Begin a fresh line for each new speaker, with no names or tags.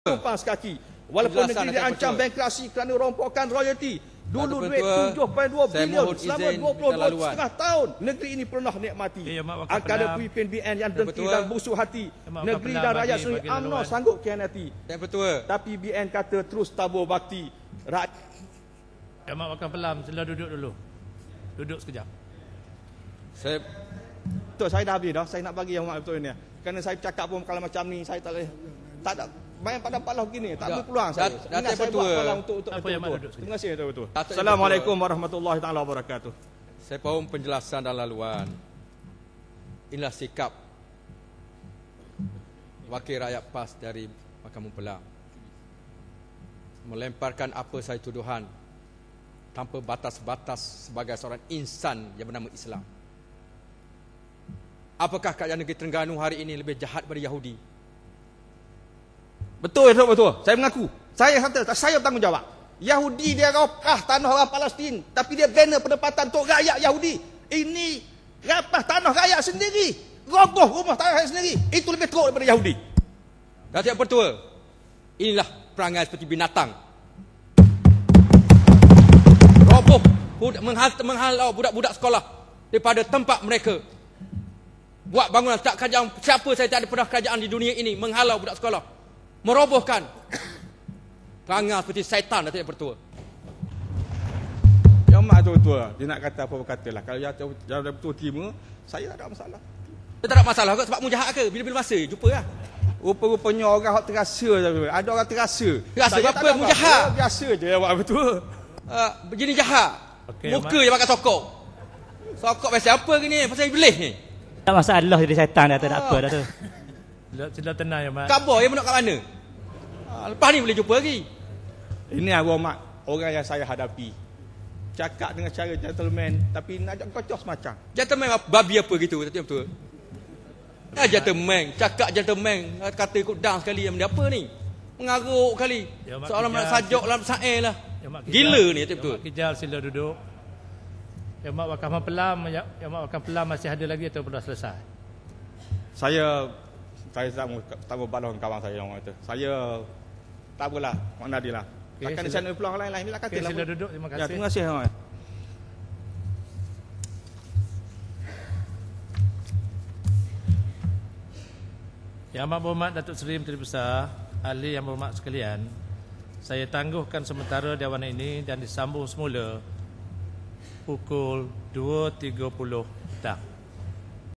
tumpang sekaki. Walaupun negeri diancam bankrasi kerana rompokan royalti. Dulu duit 7.2 bilion selama 22.5 tahun. Negeri ini pernah nikmati. Antara pemimpin BN yang dengki dan busuk hati. Negeri dan rakyat sendiri UMNO sanggup khianati. Tapi BN kata terus tabur bakti.
Yang Mak Wakil Pelam, sila duduk dulu. Duduk sekejap.
Betul, saya dah habis dah. Saya nak bagi yang Mak betul ni. Kerana saya cakap pun kalau macam ni, saya tak boleh. Tak ada. Main pada palah begini, tak ada peluang saya. Ingat saya buat palah untuk betul-betul. Terima kasih betul-betul. Assalamualaikum warahmatullahi taala wabarakatuh.
Saya faham penjelasan dan laluan. Inilah sikap Wakil Rakyat PAS dari Mahkamah Pelang. Melemparkan apa sahaja tuduhan tanpa batas-batas sebagai seorang insan yang bernama Islam. Apakah keadaan negeri Terengganu hari ini lebih jahat daripada Yahudi?
Betul. Saya mengaku. Saya bertanggungjawab. Yahudi dia rapah tanah orang Palestin, tapi dia bina penempatan untuk rakyat Yahudi. Ini rapah tanah rakyat sendiri, roboh rumah tanah rakyat sendiri. Itu lebih teruk daripada Yahudi.
Datuk Pertua, inilah perangai seperti binatang. Roboh, menghalau budak-budak sekolah daripada tempat mereka. Buat bangunan tak kerajaan, siapa saya tak ada pernah kerajaan di dunia ini menghalau budak sekolah, merobohkan. Perangai seperti syaitan, Datuk Pertua.
Yang Mak betul-betul, dia nak kata apa katalah. Kalau yang betul terima, saya tak ada masalah.
Dia tak ada masalah kot sebab mu jahat ke? Bila-bila masa jumpa lah.
Rupa-rupanya orang hak terasa. Ada orang terasa.
Terasa apa mu jahat?
Biasa je Mak betul.
Begini jahat. Okay, muka je pakai sokok. Sokok pasal apa ni? Pasal iblis ni.
Tak masalah jadi syaitan dah, tak ada apa dah tu.
Sila tenang ya Mak.
Khabar yang nak kat mana? Lepas ni boleh jumpa lagi.
Ini arwah Mak, orang yang saya hadapi. Cakap dengan cara gentleman, tapi nak ajak kocok semacam.
Gentleman babi apa gitu, Datuk Pertua? Gentleman, cakap gentleman, kata ikut dance sekali, yang apa ni? Mengaruk kali. Seorang nak sajok dalam sair lah. Gila ni, Datuk Pertua.
Mak Kijal sila duduk. Yang Mak Wakil Pelam masih ada lagi atau sudah selesai?
Saya tak mau balas kawan saya yang kata. Saya tak apalah, Mak Nadir lah.
Okay,
takkan saya nak peluang lain-lain bila katalah.
Sila duduk, terima kasih.
Ya, terima kasih.
Yang Amat Berhormat Datuk Seri Menteri Besar, ahli yang berhormat sekalian, saya tangguhkan sementara Dewan ini dan disambung semula pukul 2.30 petang.